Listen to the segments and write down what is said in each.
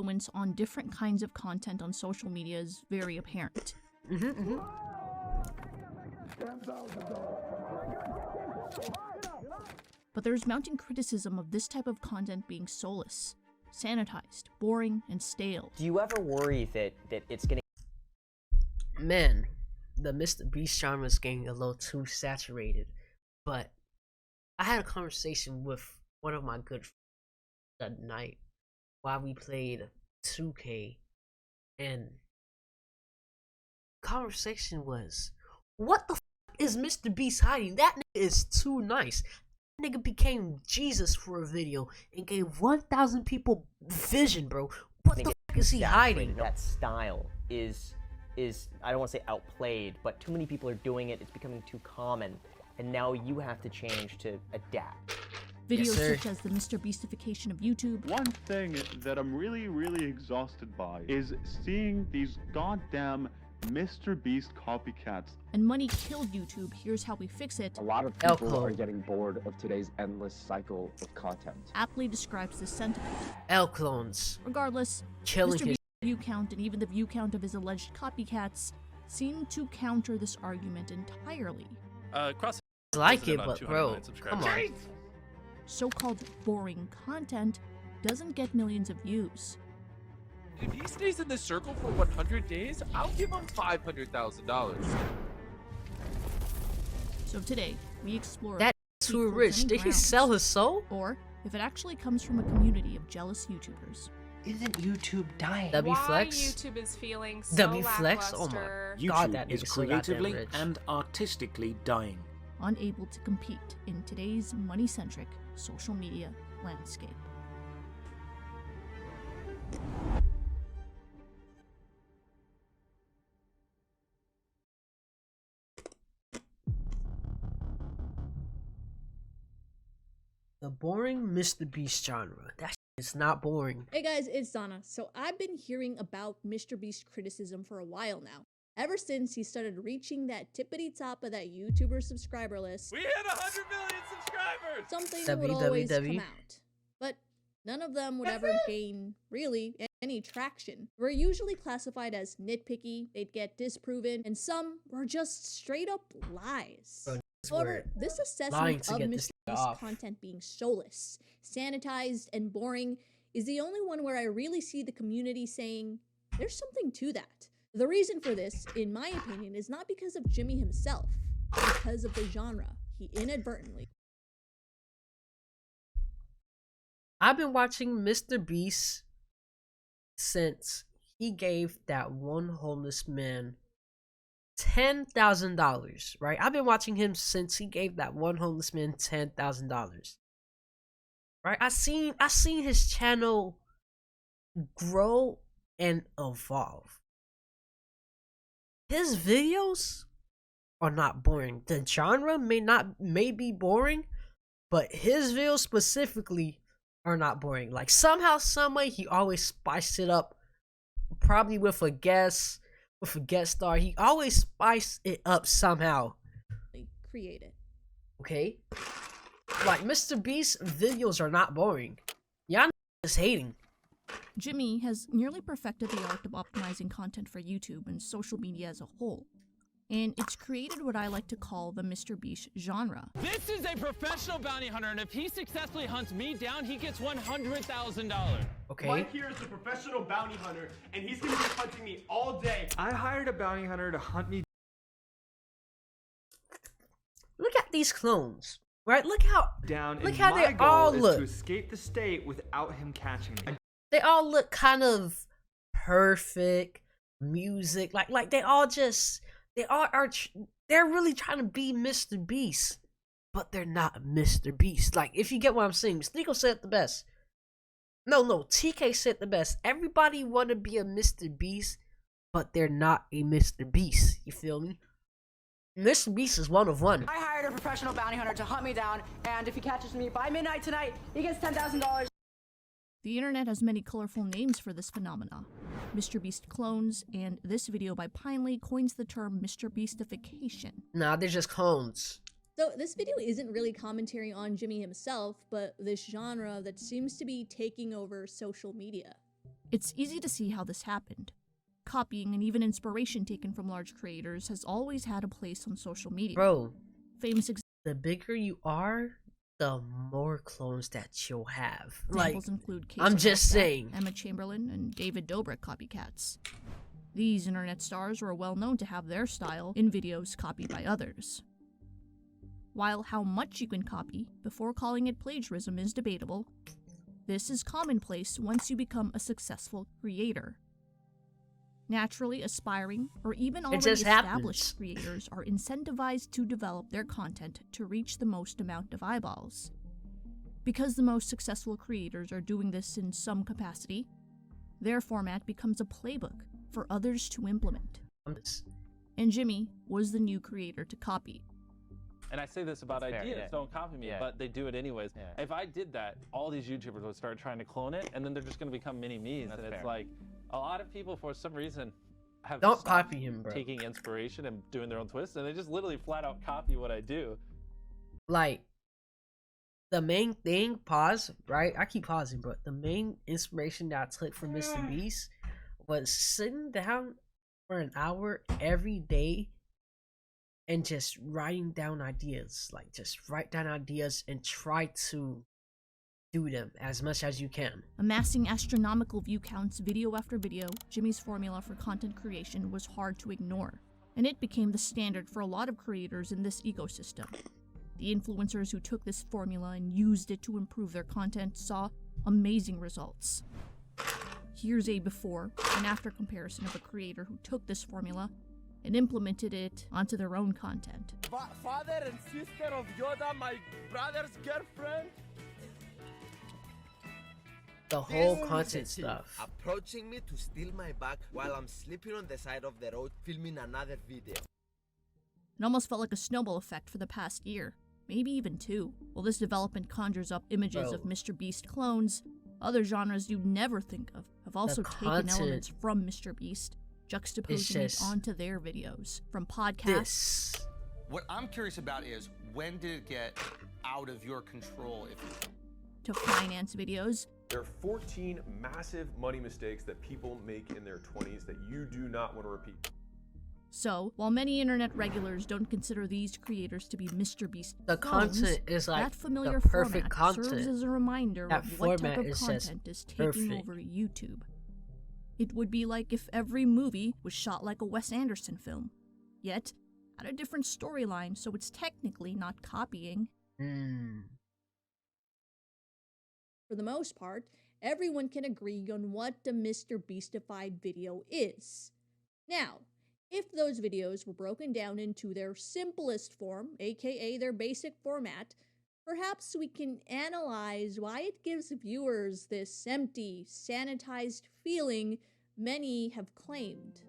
influence on different kinds of content on social media is very apparent. But there's mounting criticism of this type of content being soulless, sanitized, boring, and stale. Do you ever worry that it's gonna... Man, the Mr. Beast genre is getting a little too saturated. But I had a conversation with one of my good friends that night while we played 2K, and conversation was, what the f is Mr. Beast hiding? That nigga is too nice. That nigga became Jesus for a video and gave 1,000 people vision, bro. What the f is he hiding? That style is I don't want to say outplayed, but too many people are doing it. It's becoming too common, and now you have to change to adapt. Videos such as the Mr. Beastification of YouTube. One thing that I'm really exhausted by is seeing these goddamn Mr. Beast copycats. And money killed YouTube. Here's how we fix it. A lot of people are getting bored of today's endless cycle of content. Aptly describes this sentiment. L clones. Regardless, Killing Mr. Beast's view count and even the view count of his alleged copycats seem to counter this argument entirely. Cross like it, but bro, come on. So-called boring content doesn't get millions of views. If he stays in this circle for 100 days, I'll give him $500,000. So today, we explore That too rich. Did he sell his soul? Or if it actually comes from a community of jealous YouTubers. Isn't YouTube dying? W Why Flex? YouTube is feeling so W Flex? Oh lackluster. my god, YouTube that is is so goddamn creatively rich. and artistically dying. Unable to compete in today's money-centric social media landscape. The boring Mr. Beast genre. That is not boring. Hey guys, it's Donna. So I've been hearing about Mr. Beast criticism for a while now. Ever since he started reaching that tippity top of that YouTuber subscriber list. We hit 100 million subscribers! Something would always come out. But none of them would ever gain, really, any traction. Were usually classified as nitpicky, they'd get disproven, and some were just straight up lies. However, this assessment of Mr. Beast's content being soulless, sanitized, and boring is the only one where I really see the community saying, there's something to that. The reason for this, in my opinion, is not because of Jimmy himself, but because of the genre he inadvertently. I've been watching Mr. Beast since he gave that one homeless man $10,000, right? I've been watching him since he gave that one homeless man $10,000. Right? I seen his channel grow and evolve. His videos are not boring. The genre may be boring, but his videos specifically are not boring. Like somehow, someway, he always spiced it up. Probably with a guest star. He always spiced it up somehow. Created. Okay? Like Mr. Beast's videos are not boring. Y'all is hating. Jimmy has nearly perfected the art of optimizing content for YouTube and social media as a whole. And it's created what I like to call the Mr. Beast genre. This is a professional bounty hunter, and if he successfully hunts me down, he gets $100,000. Okay. Mike here is a professional bounty hunter, and he's gonna be hunting me all day. I hired a bounty hunter to hunt me. Look at these clones, right? Look how down. Look how they all look. To escape the state without him catching me. They all look kind of perfect. Music, like they all just. They're really trying to be Mr. Beast, but they're not Mr. Beast. Like, if you get what I'm saying, Sneeko said it the best. No, TK said it the best. Everybody want to be a Mr. Beast, but they're not a Mr. Beast. You feel me? Mr. Beast is one of one. I hired a professional bounty hunter to hunt me down, and if he catches me by midnight tonight, he gets $10,000. The internet has many colorful names for this phenomena. Mr. Beast clones, and this video by Pinely coins the term Mr. Beastification. Nah, they're just clones. So this video isn't really commentary on Jimmy himself, but this genre that seems to be taking over social media. It's easy to see how this happened. Copying and even inspiration taken from large creators has always had a place on social media. Bro, Famous the bigger you are, the more clones that you'll have. examples include Casey I'm just Neistat, saying. Emma Chamberlain, and David Dobrik copycats. These internet stars were well known to have their style in videos copied by others. While how much you can copy before calling it plagiarism is debatable, this is commonplace once you become a successful creator. Naturally aspiring or even already just established happens. creators are incentivized to develop their content to reach the most amount of eyeballs. Because the most successful creators are doing this in some capacity, their format becomes a playbook for others to implement. And Jimmy was the new creator to copy. And I say this about That's fair, ideas, yeah. don't copy me, Yeah. but they do it anyways. Yeah. If I did that, all these YouTubers would start trying to clone it, and then they're just going to become mini-me's. That's And it's fair. like, a lot of people, for some reason, have Don't stopped copy him, bro. taking inspiration and doing their own twists, and they just literally flat out copy what I do. Like, the main thing, pause, right? I keep pausing, but the main inspiration that I took from Mr. Beast was sitting down for an hour every day and just writing down ideas. Like, just write down ideas and try to do them as much as you can. Amassing astronomical view counts video after video, Jimmy's formula for content creation was hard to ignore, and it became the standard for a lot of creators in this ecosystem. The influencers who took this formula and used it to improve their content saw amazing results. Here's a before and after comparison of a creator who took this formula and implemented it onto their own content. Father and sister of Yoda, my brother's girlfriend. The whole content stuff. Approaching me to steal my bag while I'm sleeping on the side of the road filming another video. It almost felt like a snowball effect for the past year, maybe even 2. While this development conjures up images of Mr. Beast clones, other genres you'd never think of have also taken elements from Mr. Beast, juxtaposing it onto their videos. From podcasts. What I'm curious about is, when did it get out of your control? To finance videos. There are 14 massive money mistakes that people make in their 20s that you do not want to repeat. So, while many internet regulars don't consider these creators to be Mr. Beast The clones, content is like that familiar the perfect format content. serves as a reminder That of what type format of is just content is taking perfect. over YouTube. It would be like if every movie was shot like a Wes Anderson film, yet had a different storyline, so it's technically not copying. For the most part, everyone can agree on what the Mr. Beastified video is. Now, if those videos were broken down into their simplest form, aka their basic format, perhaps we can analyze why it gives viewers this empty, sanitized feeling many have claimed.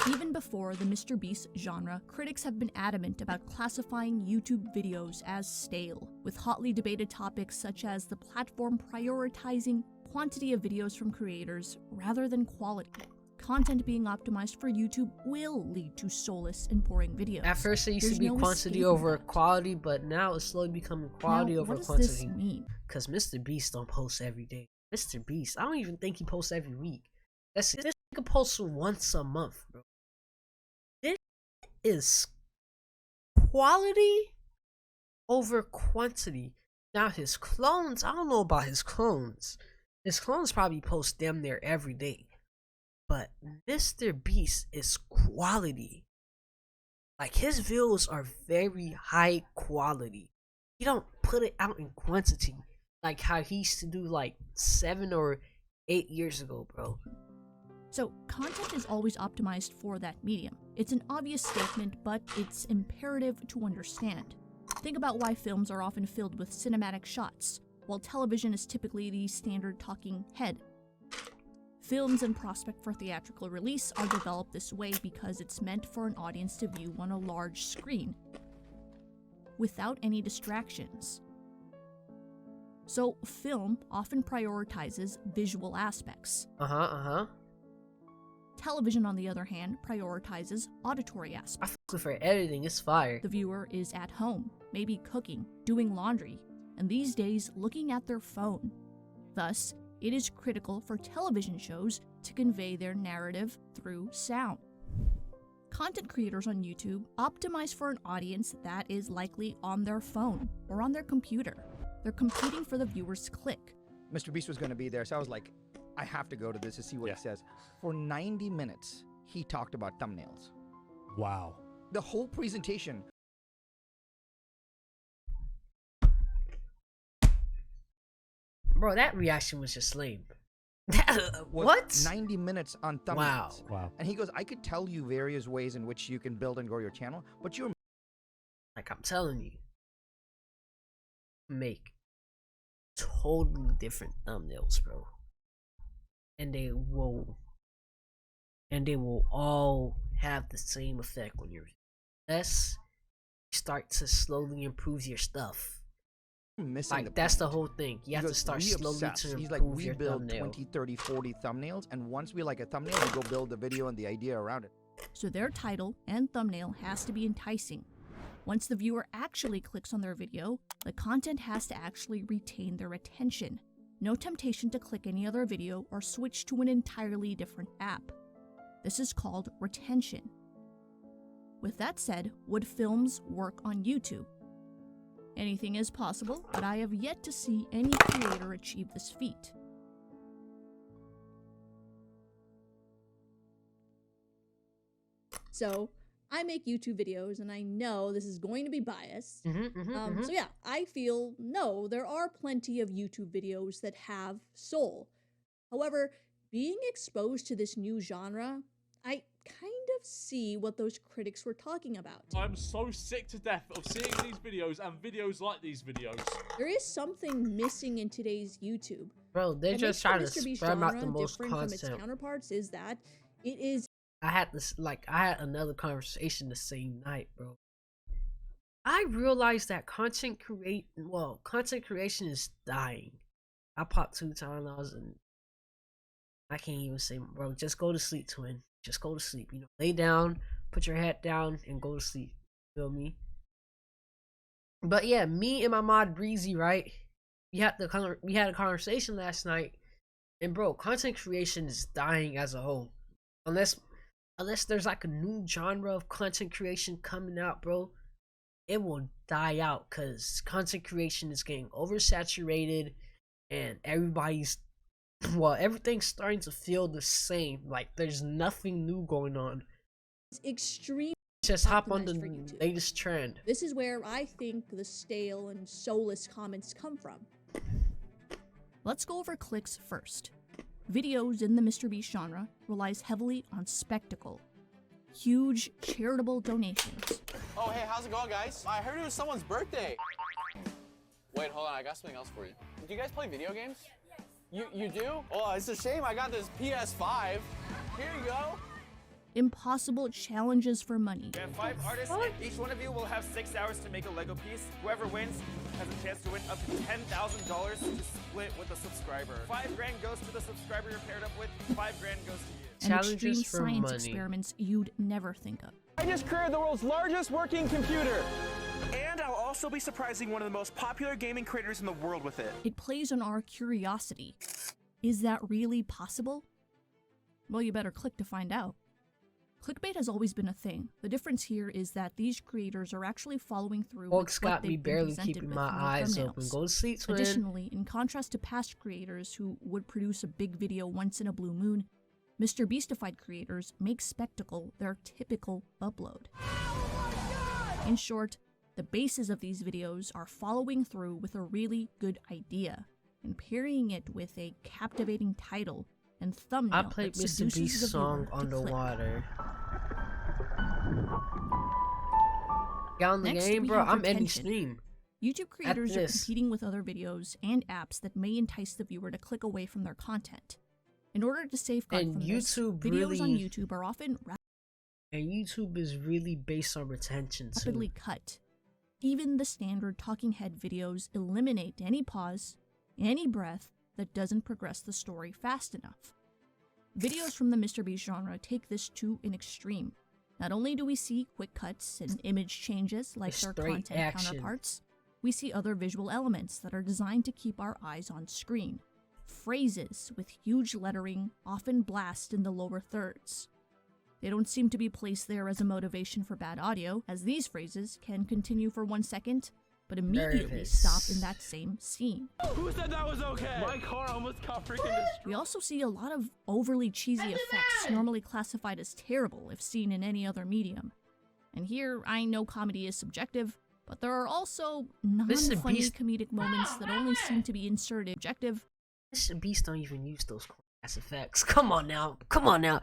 Even before the Mr. Beast genre, critics have been adamant about classifying YouTube videos as stale, with hotly debated topics such as the platform prioritizing quantity of videos from creators rather than quality. Content being optimized for YouTube will lead to soulless and boring videos. At first it used There's to be no quantity escaping over that. quality, but now it's slowly becoming quality Now, over what does quantity. this mean? Because Mr. Beast don't post every day. Mr. Beast, I don't even think he posts every week. This nigga posts once a month, bro. This is quality over quantity. Now his clones, I don't know about his clones. His clones probably post damn near every day. But Mr. Beast is quality. Like, his videos are very high quality. He don't put it out in quantity like how he used to do like 7 or 8 years ago, bro. So, content is always optimized for that medium. It's an obvious statement, but it's imperative to understand. Think about why films are often filled with cinematic shots, while television is typically the standard talking head. Films and prospect for theatrical release are developed this way because it's meant for an audience to view on a large screen, without any distractions. So, film often prioritizes visual aspects. Television, on the other hand, prioritizes auditory aspects. For editing, it's fire. The viewer is at home, maybe cooking, doing laundry, and these days looking at their phone. Thus, it is critical for television shows to convey their narrative through sound. Content creators on YouTube optimize for an audience that is likely on their phone or on their computer. They're competing for the viewer's click. Mr. Beast was going to be there, so I was like, I have to go to this to see what he says. For 90 minutes, he talked about thumbnails. Wow. The whole presentation. Bro, that reaction was just lame. What? 90 minutes on thumbnails. Wow. And he goes, I could tell you various ways in which you can build and grow your channel, but you're... Like I'm telling you, make totally different thumbnails, bro. And they will all have the same effect when you're less. You start to slowly improve your stuff. Missing like that's the whole thing. You have to start slowly to improve He's like, we your build thumbnail. 20, 30, 40 thumbnails, and once we like a thumbnail, we go build the video and the idea around it. So their title and thumbnail has to be enticing. Once the viewer actually clicks on their video, the content has to actually retain their attention. No temptation to click any other video or switch to an entirely different app. This is called retention. With that said, would films work on YouTube? Anything is possible, but I have yet to see any creator achieve this feat. So, I make YouTube videos, and I know this is going to be biased. So yeah, I feel, no, there are plenty of YouTube videos that have soul. However, being exposed to this new genre, I kind of see what those critics were talking about. I'm so sick to death of seeing these videos and videos like these videos. There is something missing in today's YouTube. Bro, they're What just makes trying to Mr. Beast spread out genre the most different from its content. counterparts is that it is I had another conversation the same night, bro. I realized that content creation is dying. I popped 2 times and I can't even say, bro, just go to sleep, twin. Just go to sleep. You know, lay down, put your head down, and go to sleep. Feel me? But yeah, me and my mod Breezy, right? We had a conversation last night, and bro, content creation is dying as a whole. Unless there's like a new genre of content creation coming out, bro, it will die out because content creation is getting oversaturated and everything's starting to feel the same. Like there's nothing new going on. It's extreme. Just hop on the latest trend. This is where I think the stale and soulless comments come from. Let's go over clicks first. Videos in the Mr. Beast genre relies heavily on spectacle. Huge charitable donations. Oh, hey, how's it going, guys? I heard it was someone's birthday. Wait, hold on, I got something else for you. Do you guys play video games? Yes. You do? Oh, it's a shame I got this PS5. Here you go. Impossible challenges for money. We have 5 artists, and each one of you will have 6 hours to make a Lego piece. Whoever wins has a chance to win up to $10,000 to split with a subscriber. 5 grand goes to the subscriber you're paired up with. 5 grand goes to you. And extreme science experiments you'd never think of. I just created the world's largest working computer. And I'll also be surprising one of the most popular gaming creators in the world with it. It plays on our curiosity. Is that really possible? Well, you better click to find out. Clickbait has always been a thing. The difference here is that these creators are actually following through Folks with what got me they've been barely presented keeping with my in their eyes thumbnails. open. Go to sleep, twin. Additionally, in contrast to past creators who would produce a big video once in a blue moon, Mr. Beastified creators make spectacle their typical upload. In short, the bases of these videos are following through with a really good idea and pairing it with a captivating title and thumbnail. I played that Mr. seduces the Beast's song viewer to click. Underwater. Got on the Next, game, we bro. have I'm ending retention. stream. YouTube creators are this. competing with other videos and apps that may entice the viewer to click away from their content. In order to safeguard And from YouTube this, videos on really- YouTube are often And YouTube is really based on retention, too. rapidly cut. Even the standard talking head videos eliminate any pause, any breath that doesn't progress the story fast enough. Videos from the Mr. Beast genre take this to an extreme. Not only do we see quick cuts and image changes like their Straight content action. counterparts, we see other visual elements that are designed to keep our eyes on screen. Phrases with huge lettering often blast in the lower thirds. They don't seem to be placed there as a motivation for bad audio, as these phrases can continue for 1 second, but immediately stop in that same scene. Who said that was okay? My car almost got freaking destroyed. We also see a lot of overly cheesy effects normally classified as terrible if seen in any other medium. And here, I know comedy is subjective, but there are also non-funny comedic moments that only seem to be inserted objective. Mr. Beast don't even use those ass effects. Come on now. Come on now.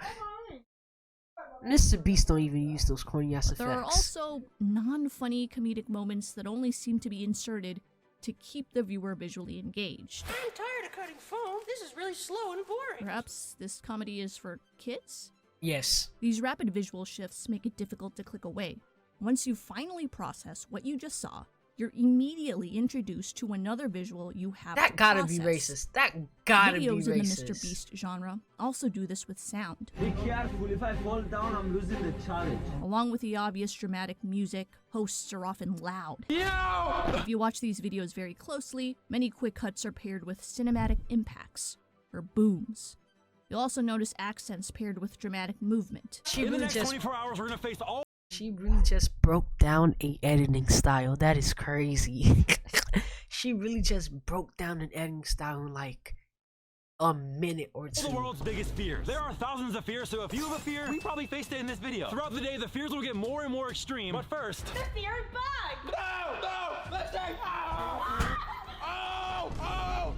Mr. Beast don't even use those corny ass effects. There are also non-funny comedic moments that only seem to be inserted to keep the viewer visually engaged. I'm tired of cutting foam. This is really slow and boring. Perhaps this comedy is for kids? Yes. These rapid visual shifts make it difficult to click away. Once you finally process what you just saw, you're immediately introduced to another visual you have to process. That gotta be racist. That gotta be racist. Videos in the Mr. Beast genre also do this with sound. Be careful, if I fall down, I'm losing the challenge. Along with the obvious dramatic music, hosts are often loud. Yo! If you watch these videos very closely, many quick cuts are paired with cinematic impacts, or booms. You'll also notice accents paired with dramatic movement. In the next 24 hours, we're gonna face all. She really just broke down a editing style. That is crazy. She really just broke down an editing style in like a minute or two. The world's biggest fears. There are thousands of fears, so if you have a fear, we probably faced it in this video. Throughout the day, the fears will get more and more extreme. But first, The fear bug! no, listen! Oh!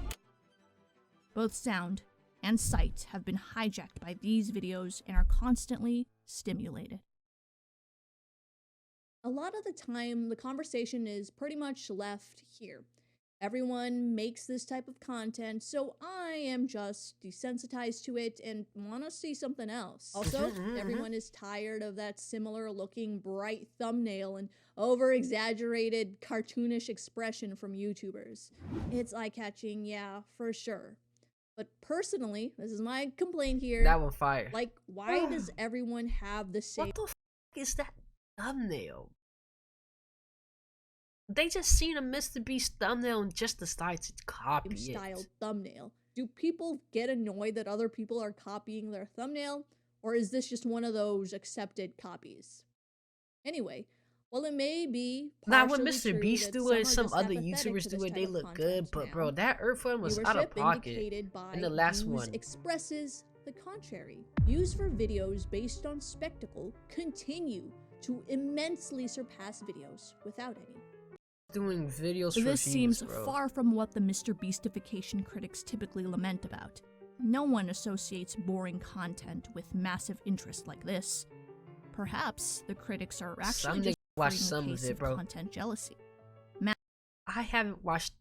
Both sound and sight have been hijacked by these videos and are constantly stimulated. A lot of the time, the conversation is pretty much left here. Everyone makes this type of content, so I am just desensitized to it and want to see something else. Also, everyone is tired of that similar looking bright thumbnail and over-exaggerated cartoonish expression from YouTubers. It's eye-catching, yeah, for sure. But personally, this is my complaint here. That one fire. Like, why does everyone have the same— What the f is that thumbnail? They just seen a Mr. Beast thumbnail and just decided to copy style it. thumbnail? Do people get annoyed that other people are copying their thumbnail? Or is this just one of those accepted copies? Anyway, while it may be Now, when partially Mr. true Beast that do it, some some are other just apathetic YouTubers to do this it, they type of look good. content But now, bro, that Earthworm was out of viewership pocket indicated by in the last views one. expresses the contrary. Views for videos based on spectacle continue to immensely surpass videos without any. Doing videos for This views, seems bro. far from what the Mr. Beastification critics typically lament about. No one associates boring content with massive interest like this. Perhaps the critics are actually just watch suffering some a of case it, of bro. content jealousy. I haven't watched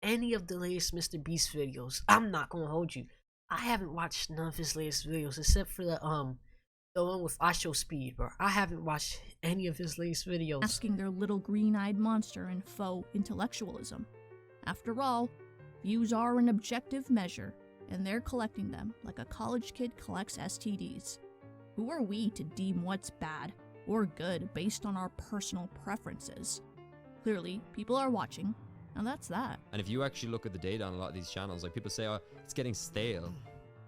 any of the latest Mr. Beast videos. I'm not gonna hold you. I haven't watched none of his latest videos except for the one with Asho Speed, bro. I haven't watched any of his latest videos. Asking their little green-eyed monster and faux intellectualism. After all, views are an objective measure, and they're collecting them like a college kid collects STDs. Who are we to deem what's bad or good based on our personal preferences? Clearly, people are watching, and that's that. And if you actually look at the data on a lot of these channels, like people say, oh, it's getting stale.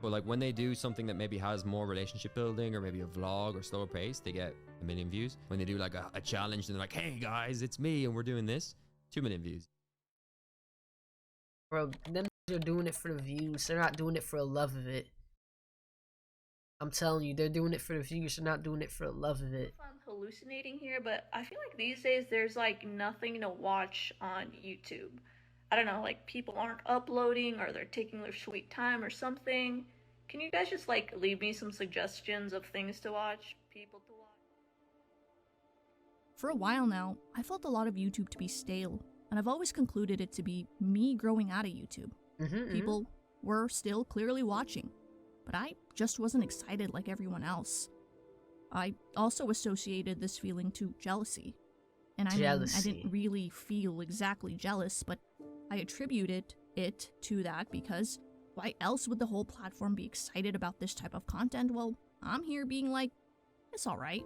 But like when they do something that maybe has more relationship building or maybe a vlog or slower pace, they get 1 million views. When they do like a challenge and they're like, hey guys, it's me and we're doing this, 2 million views. Bro, them are doing it for the views. They're not doing it for the love of it. I'm telling you, they're doing it for the views. They're not doing it for the love of it. I'm hallucinating here, but I feel like these days there's like nothing to watch on YouTube. I don't know, like people aren't uploading or they're taking their sweet time or something. Can you guys just like leave me some suggestions of things to watch, people to watch? For a while now, I felt a lot of YouTube to be stale, and I've always concluded it to be me growing out of YouTube. People were still clearly watching, but I just wasn't excited like everyone else. I also associated this feeling to jealousy. And I mean, I didn't really feel exactly jealous, but I attributed it to that because why else would the whole platform be excited about this type of content? Well, I'm here being like, it's alright.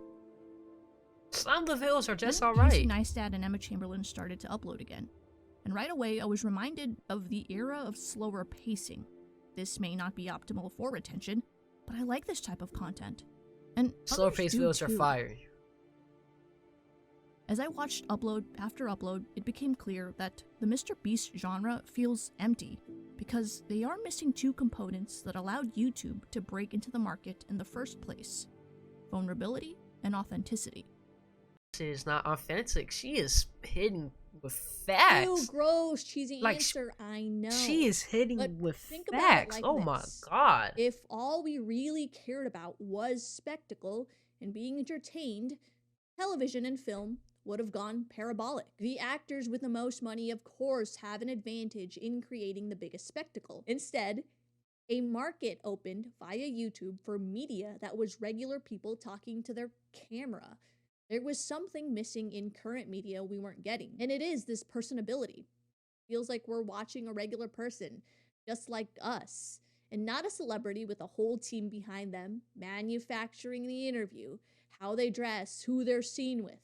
Some of the videos are just Casey alright. Neistat and Emma Chamberlain started to upload again. And right away, I was reminded of the era of slower pacing. This may not be optimal for retention, but I like this type of content. And Slower others pace do videos are too. fire. As I watched upload after upload, it became clear that the MrBeast genre feels empty because they are missing two components that allowed YouTube to break into the market in the first place: vulnerability and authenticity. She is not authentic. She is hitting with facts. Ew, gross, cheesy Like, answer, I know. She is hitting But with think about it facts. like Oh my this. god. If all we really cared about was spectacle and being entertained, television and film would have gone parabolic. The actors with the most money, of course, have an advantage in creating the biggest spectacle. Instead, a market opened via YouTube for media that was regular people talking to their camera. There was something missing in current media we weren't getting, and it is this personability. Feels like we're watching a regular person, just like us, and not a celebrity with a whole team behind them, manufacturing the interview, how they dress, who they're seen with.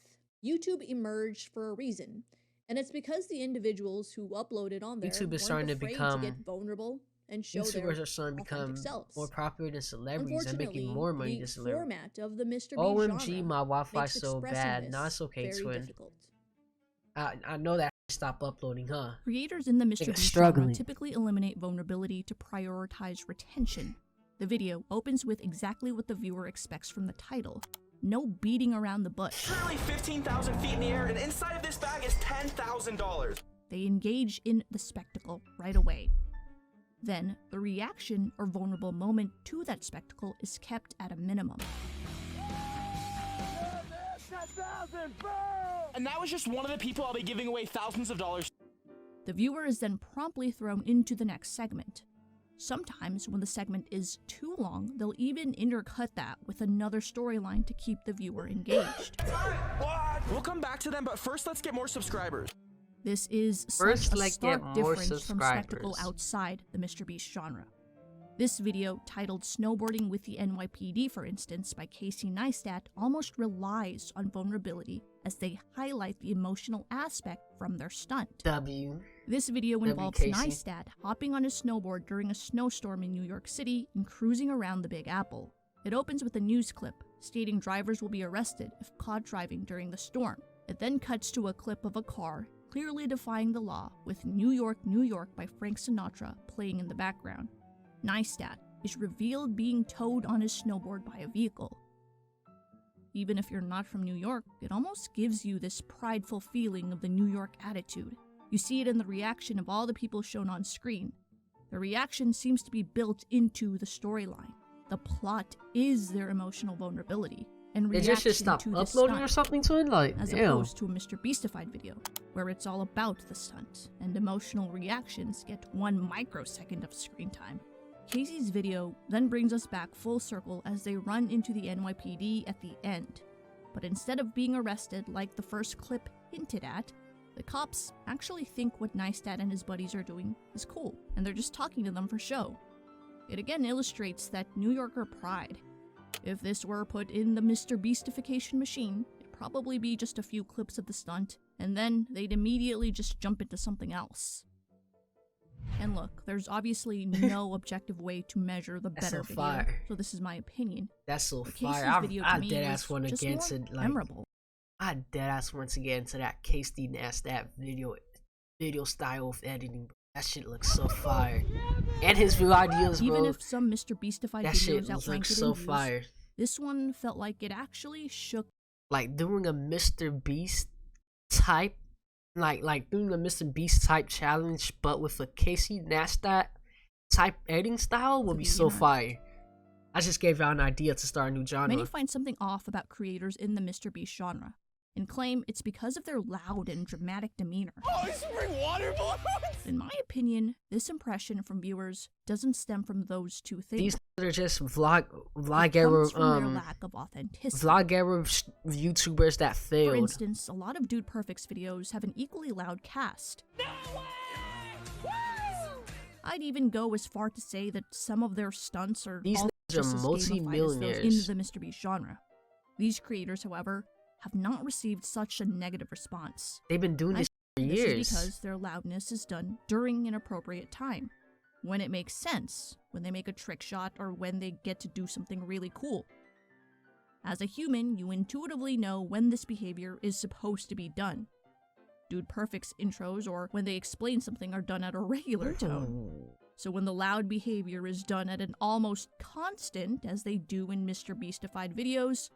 YouTube emerged for a reason, and it's because the individuals who uploaded on there YouTube is weren't starting to afraid become- to get vulnerable and show their YouTubers are starting to become authentic selves. more popular than celebrities and making Unfortunately, more money the than celebrities. format of the MrBeast OMG, genre my Wi-Fi makes so expressing bad. this No, it's okay, very twin. difficult. I know that I stopped uploading, huh? Creators in the Nigga, MrBeast genre struggling. typically eliminate vulnerability to prioritize retention. The video opens with exactly what the viewer expects from the title. No beating around the bush. Currently 15,000 feet in the air, and inside of this bag is $10,000. They engage in the spectacle right away. Then, the reaction or vulnerable moment to that spectacle is kept at a minimum. And that was just one of the people I'll be giving away thousands of dollars. The viewer is then promptly thrown into the next segment. Sometimes, when the segment is too long, they'll even intercut that with another storyline to keep the viewer engaged. What? We'll come back to them, but first let's get more subscribers. This is First, such a like, stark get more difference from spectacle subscribers. outside the MrBeast genre. This video, titled Snowboarding with the NYPD, for instance, by Casey Neistat, almost relies on vulnerability as they highlight the emotional aspect from their stunt. W. This video W, involves Casey. Neistat hopping on his snowboard during a snowstorm in New York City and cruising around the Big Apple. It opens with a news clip stating drivers will be arrested if caught driving during the storm. It then cuts to a clip of a car clearly defying the law, with New York, New York by Frank Sinatra playing in the background. Neistat is revealed being towed on his snowboard by a vehicle. Even if you're not from New York, it almost gives you this prideful feeling of the New York attitude. You see it in the reaction of all the people shown on screen. The reaction seems to be built into the storyline. The plot is their emotional vulnerability and They reaction just stop to the uploading stunt, or something to it? Like, as damn. opposed to a MrBeastified video, where it's all about the stunt, and emotional reactions get 1 microsecond of screen time. Casey's video then brings us back full circle as they run into the NYPD at the end. But instead of being arrested like the first clip hinted at, the cops actually think what Neistat and his buddies are doing is cool, and they're just talking to them for show. It again illustrates that New Yorker pride. If this were put in the MrBeastification machine, it'd probably be just a few clips of the stunt, and then they'd immediately just jump into something else. And look, there's obviously no objective way to measure the That's better so video, fire. so this is my opinion. That's so But Casey's fire. video to I me dead ass was one just against more it. Like, memorable. I dead ass once again to that Casey Neistat video style of editing. Bro. That shit looks so fire. And his view ideas, bro. Even if some MrBeastified that shit videos outrank looks it so in views, fire. this one felt like it actually shook. Like doing a MrBeast type, like doing a MrBeast type challenge, but with a Casey Neistat type editing style would be so internet. fire. I just gave y'all an idea to start a new genre. Many find something off about creators in the MrBeast genre, and claim it's because of their loud and dramatic demeanor. Oh, you should bring water bottles! In my opinion, this impression from viewers doesn't stem from those two things. These are just vlog It era comes from their lack of authenticity. vlog era YouTubers that For failed. instance, a lot of Dude Perfect's videos have an equally loud cast. I'd even go as far to say that some of their stunts are These all niggas just are as gamified as those in multi-millionaires. the MrBeast genre. These creators, however, have not received such a negative response. They've been doing I this for think years. This is because their loudness is done during an appropriate time. when it makes sense, when they make a trick shot, or when they get to do something really cool. As a human, you intuitively know when this behavior is supposed to be done. Dude Perfect's intros or when they explain something are done at a regular tone. So when the loud behavior is done at an almost constant, as they do in MrBeastified videos,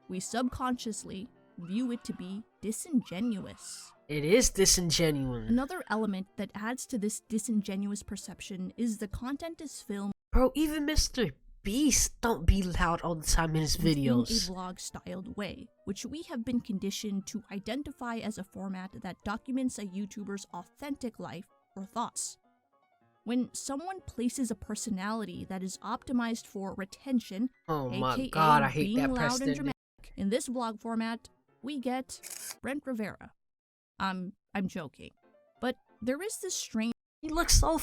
we subconsciously view it to be disingenuous. It is disingenuous. Another element that adds to this disingenuous perception is the content is filmed. Bro, even Mr. Beast don't be loud all the time in his videos. In a vlog-styled way, which we have been conditioned to identify as a format that documents a YouTuber's authentic life or thoughts. When someone places a personality that is optimized for retention, oh my aka god, I hate being that loud and Preston. dramatic, in this vlog format, we get Brent Rivera. I'm joking, but there is this strange. He looks so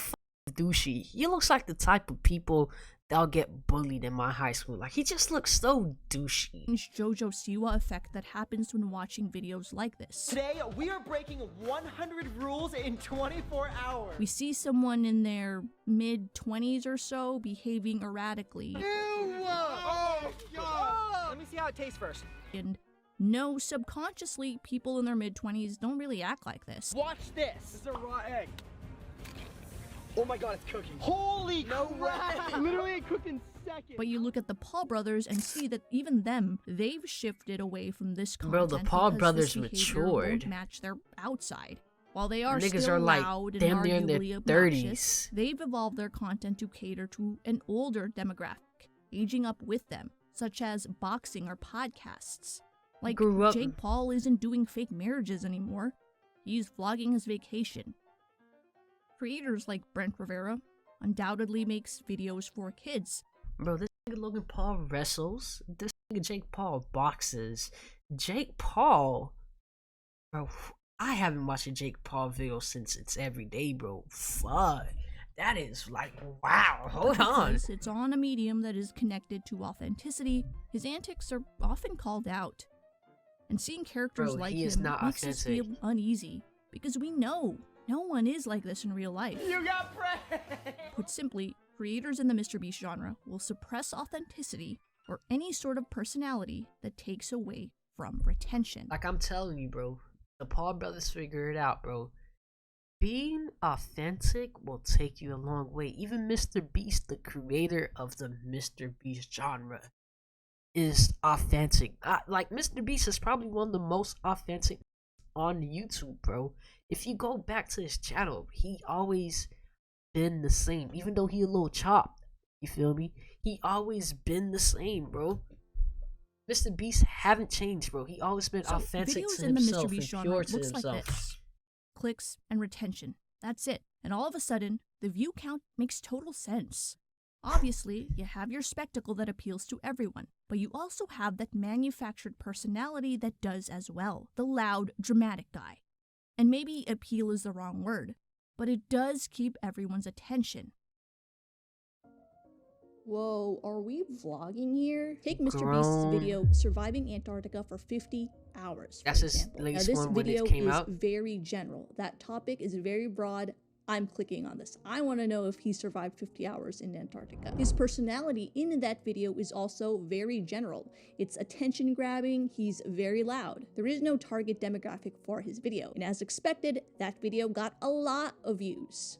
douchey. He looks like the type of people that'll get bullied in my high school. Like, he just looks so douchey. JoJo Siwa effect that happens when watching videos like this. Today, we are breaking 100 rules in 24 hours. We see someone in their mid-20s or so behaving erratically. Ew! Oh, God! Let me see how it tastes first. And no, subconsciously, people in their mid-20s don't really act like this. Watch this. This is a raw egg. Oh my god, it's cooking. Holy crap! Literally, it cooked in seconds. But you look at the Paul brothers and see that even them, they've shifted away from this content. Bro, the Paul because brothers this behavior matured. Won't match their outside. While they are Niggas still are like loud and damn near in their arguably 30s. obnoxious, they've evolved their content to cater to an older demographic, aging up with them, such as boxing or podcasts. Like, Jake Paul isn't doing fake marriages anymore. He's vlogging his vacation. Creators like Brent Rivera undoubtedly makes videos for kids. Bro, this nigga Logan Paul wrestles. This nigga Jake Paul boxes. Jake Paul, bro, I haven't watched a Jake Paul video since It's Everyday, bro. Fuck. That is like, wow, hold on. Because it's on a medium that is connected to authenticity, his antics are often called out. And seeing characters Bro, like he is him not makes us authentic. feel uneasy, because we know no one is like this in real life. You got pranked! Put simply, creators in the MrBeast genre will suppress authenticity or any sort of personality that takes away from retention. Like I'm telling you, bro, the Paul brothers figure it out, bro. Being authentic will take you a long way. Even Mr. Beast, the creator of the Mr. Beast genre, is authentic. Like, Mr. Beast is probably one of the most authentic on YouTube, bro. If you go back to his channel, he always been the same. Even though he a little chopped, you feel me? He always been the same, bro. Mr. Beast haven't changed, bro. He always been authentic videos to in the himself MrBeast and genre pure to looks like himself. this. Clicks and retention. That's it. And all of a sudden, the view count makes total sense. Obviously, you have your spectacle that appeals to everyone, but you also have that manufactured personality that does as well. The loud, dramatic guy. And maybe appeal is the wrong word, but it does keep everyone's attention. Whoa, are we vlogging here? Take MrBeast's video, Surviving Antarctica for 50 hours, for That's his example. latest Now, this one when video it came is out. very general. That topic is very broad. I'm clicking on this. I want to know if he survived 50 hours in Antarctica. His personality in that video is also very general. It's attention grabbing, he's very loud. There is no target demographic for his video, and as expected, that video got a lot of views.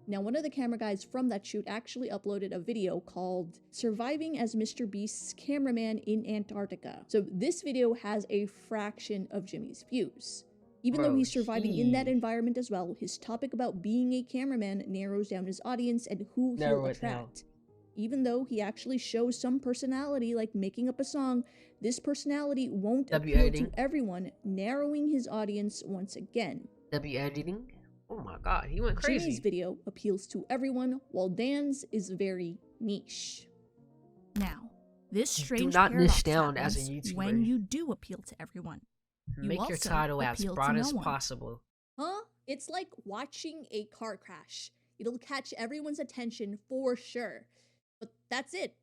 Now, one of the camera guys from that shoot actually uploaded a video called Surviving as Mr. Beast's Cameraman in Antarctica. So this video has a fraction of Jimmy's views. Even though he's surviving in that environment as well, his topic about being a cameraman narrows down his audience and who he'll attract. Even though he actually shows some personality, like making up a song, this personality won't appeal to everyone, narrowing his audience once again. Editing? Oh my god, he went crazy. Jimmy's video appeals to everyone, while Dan's is very niche. Now, this strange not niche paradox down as a happens YouTuber. when you do appeal to everyone. You Make your also title as appeal to broad no as one. possible. Huh? It's like watching a car crash. It'll catch everyone's attention for sure. But that's it.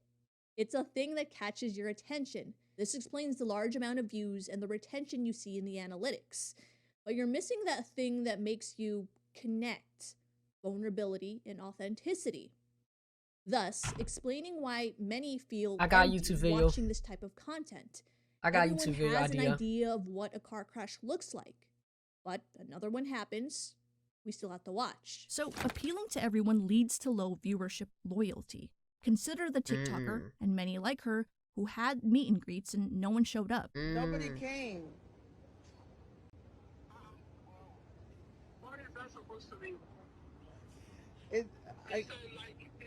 It's a thing that catches your attention. This explains the large amount of views and the retention you see in the analytics. But you're missing that thing that makes you connect. vulnerability, and authenticity. Thus, explaining why many feel I got a empty YouTube video. watching this type of content. I got a Everyone YouTube video has an idea. idea of what a car crash looks like, but another one happens, we still have to watch. So, appealing to everyone leads to low viewership loyalty. Consider the TikToker, and many like her, who had meet and greets and no one showed up. Nobody came.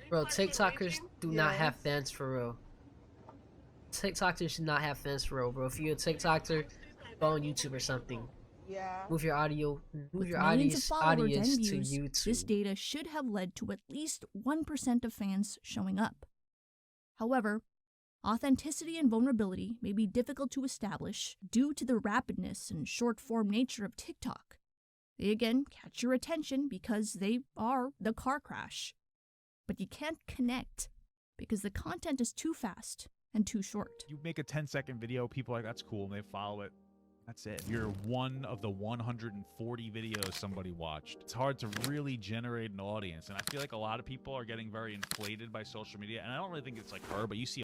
Bro, TikTokers do not have fans for real. TikTokers do not have fans for real, bro. If you're a TikToker, go on YouTube or something. Yeah. Move your audio, move With your millions of followers audience and to views, YouTube. this data should have led to at least 1% of fans showing up. However, authenticity and vulnerability may be difficult to establish due to the rapidness and short-form nature of TikTok. They again catch your attention because they are the car crash. But you can't connect because the content is too fast and too short. You make a 10-second video, people are like, that's cool, and they follow it. That's it. You're one of the 140 videos somebody watched. It's hard to really generate an audience, and I feel like a lot of people are getting very inflated by social media, and I don't really think it's like her, but you see.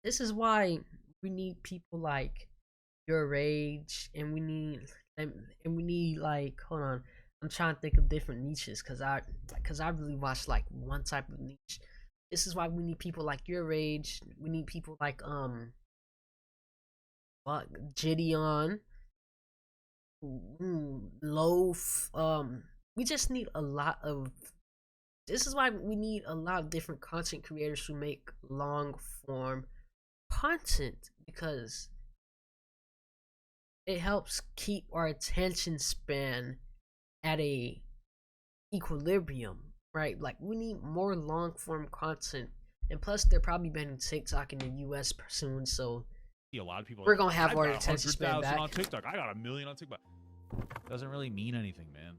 This is why we need people like your age, and we need like, hold on, I'm trying to think of different niches because I really watch like one type of niche. This is why we need people like your age. We need people like Gideon, Loaf. We just need a lot of. This is why we need a lot of different content creators who make long form content, because it helps keep our attention span at a equilibrium, right? Like, we need more long form content, and plus they're probably banning TikTok in the US soon, so A lot of people we're are gonna have I've our got attention span 100,000 back. on TikTok. I got 1 million on TikTok. Doesn't really mean anything, man.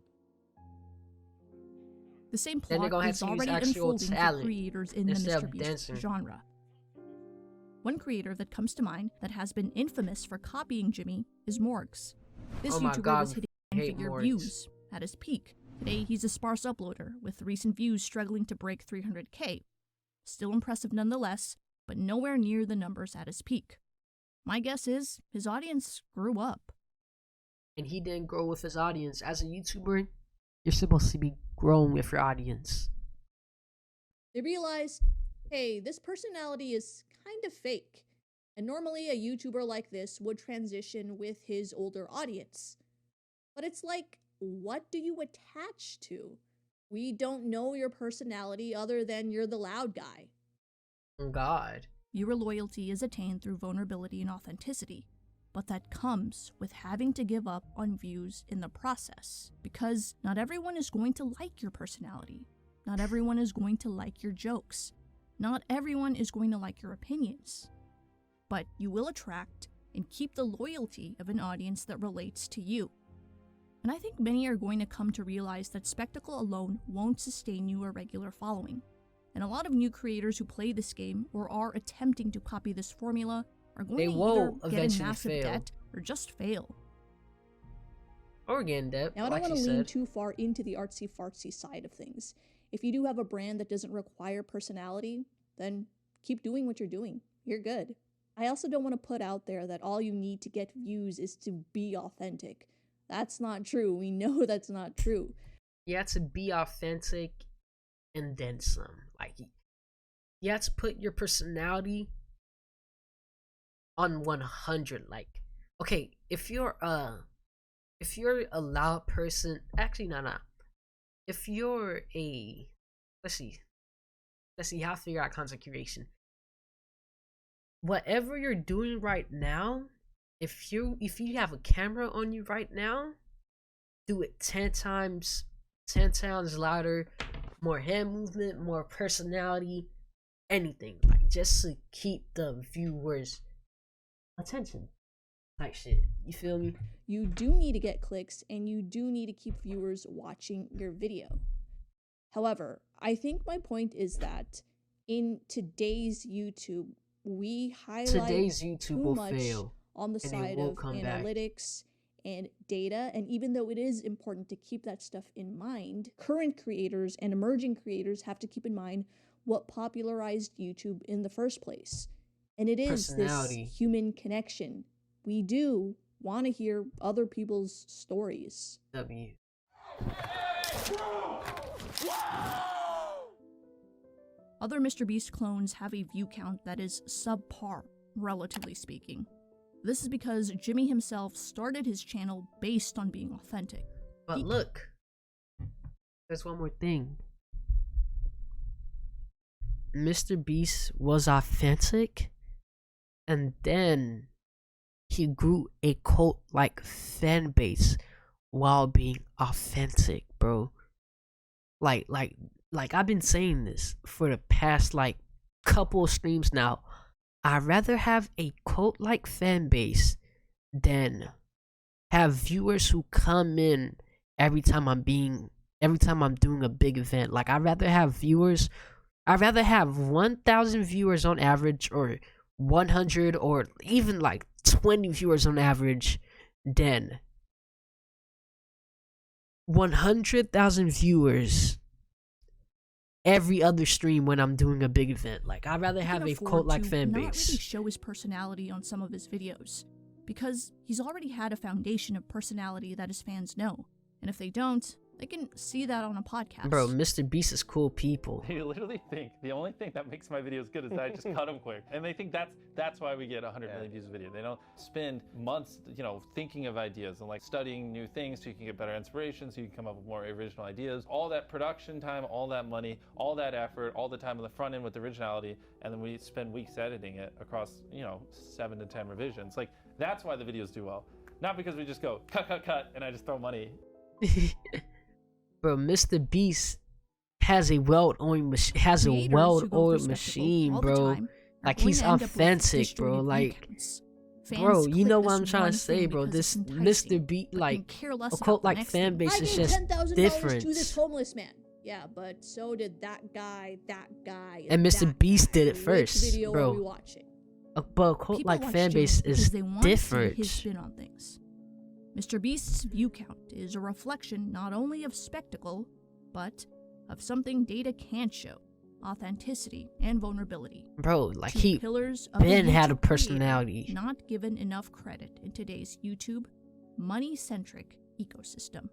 The same Then they're plot gonna have is to use already actual unfolding for talent creators in the instead of Mr. Beast dancing. genre. One creator that comes to mind that has been infamous for copying Jimmy is Morgs. This Oh my YouTuber God, was hitting I hate 9-figure Morgs. views at his peak. Today, he's a sparse uploader, with recent views struggling to break 300K. Still impressive nonetheless, but nowhere near the numbers at his peak. My guess is his audience grew up. And he didn't grow with his audience. As a YouTuber, you're supposed to be growing with your audience. They realize, hey, this personality is kind of fake. And normally a YouTuber like this would transition with his older audience. But it's like, what do you attach to? We don't know your personality other than you're the loud guy. Oh God. Viewer loyalty is attained through vulnerability and authenticity, but that comes with having to give up on views in the process, because not everyone is going to like your personality. Not everyone is going to like your jokes. Not everyone is going to like your opinions. But you will attract and keep the loyalty of an audience that relates to you. And I think many are going to come to realize that spectacle alone won't sustain you a regular following. And a lot of new creators who play this game or are attempting to copy this formula are going They to will either get in eventually massive fail. debt or just fail. Or again, Deb, Now, I like don't you want to lean said. too far into the artsy-fartsy side of things. If you do have a brand that doesn't require personality, then keep doing what you're doing. You're good. I also don't want to put out there that all you need to get views is to be authentic. That's not true. We know that's not true. You have to be authentic and then some. Like, you have to put your personality on 100. Like, okay, if you're a loud person, actually no. If you're a, let's see how to figure out content creation. Whatever you're doing right now, if you have a camera on you right now, do it 10 times louder, more hand movement, more personality, anything, like, just to keep the viewers' attention, type shit. You feel me? You do need to get clicks, and you do need to keep viewers watching your video. However, I think my point is that in today's YouTube, we highlight Today's YouTube too will much fail, on the and it side won't of come back. analytics and data. And even though it is important to keep that stuff in mind, current creators and emerging creators have to keep in mind what popularized YouTube in the first place. And it is this human connection. We do want to hear other people's stories. W. Other MrBeast clones have a view count that is subpar, relatively speaking. This is because Jimmy himself started his channel based on being authentic. But look, there's one more thing. MrBeast was authentic, and then he grew a cult-like fan base while being authentic, bro. Like I've been saying this for the past couple of streams now. I'd rather have a cult-like fan base than have viewers who come in every time I'm doing a big event. Like I'd rather have 1,000 viewers on average, or 100, or even 20 viewers on average, than 100,000 viewers every other stream when I'm doing a big event. Like I'd rather have a cult-like fan base. Not really show his personality on some of his videos, because he's already had a foundation of personality that his fans know, and if they don't, they can see that on a podcast. Bro, MrBeast is cool people. They literally think the only thing that makes my videos good is that I just cut them quick. And they think that's why we get 100 million views a video. They don't spend months, thinking of ideas and studying new things so you can get better inspiration, so you can come up with more original ideas. All that production time, all that money, all that effort, all the time on the front end with originality, and then we spend weeks editing it across, 7 to 10 revisions. That's why the videos do well. Not because we just go cut, and I just throw money. Bro, MrBeast has a well-oiled machine, bro. He's authentic, bro. Bro, you know what I'm trying to say, bro. This MrBeast, a cult-like fan base is just different. To this homeless man. Yeah, but so did that guy, and MrBeast did it first, video bro. Are we watching? But a cult-like fan base is different. His spin on things. MrBeast's view count is a reflection not only of spectacle, but of something data can't show: authenticity and vulnerability. Bro, Two pillars of Ben a had a YouTube personality. creator not given enough credit in today's YouTube, money-centric ecosystem.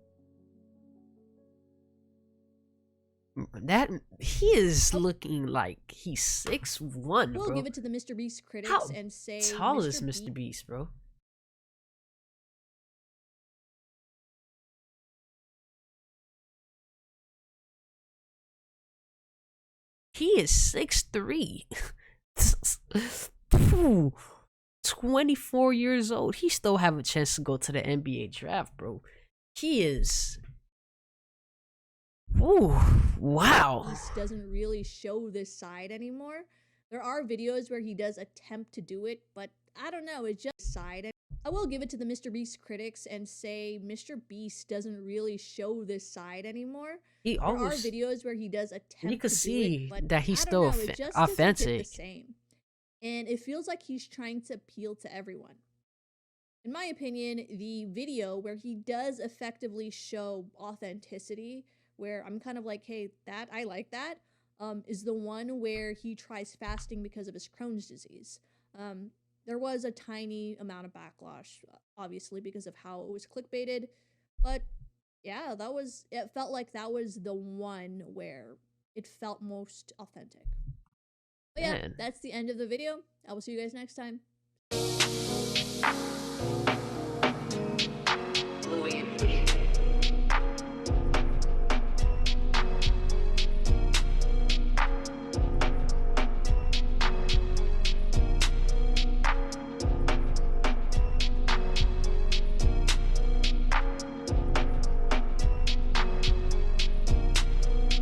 That he is looking like he's 6'1", bro. We'll give it to the MrBeast critics How and say tall is MrBeast, bro? He is 6'3". 24 years old. He still have a chance to go to the NBA draft, bro. He is. Ooh, wow. MrBeast doesn't really show this side anymore. There are videos where he does attempt to do it, but I don't know, it's just side. I will give it to the MrBeast critics and say MrBeast doesn't really show this side anymore. There are videos where he does attempt you could to see do it, but that he's I still don't know, it just doesn't hit authentic. the same. And it feels like he's trying to appeal to everyone. In my opinion, the video where he does effectively show authenticity, where I'm kind of like, hey, I like that, is the one where he tries fasting because of his Crohn's disease. There was a tiny amount of backlash, obviously, because of how it was clickbaited, but yeah, it felt like that was the one where it felt most authentic. But yeah, Man. that's the end of the video. I will see you guys next time.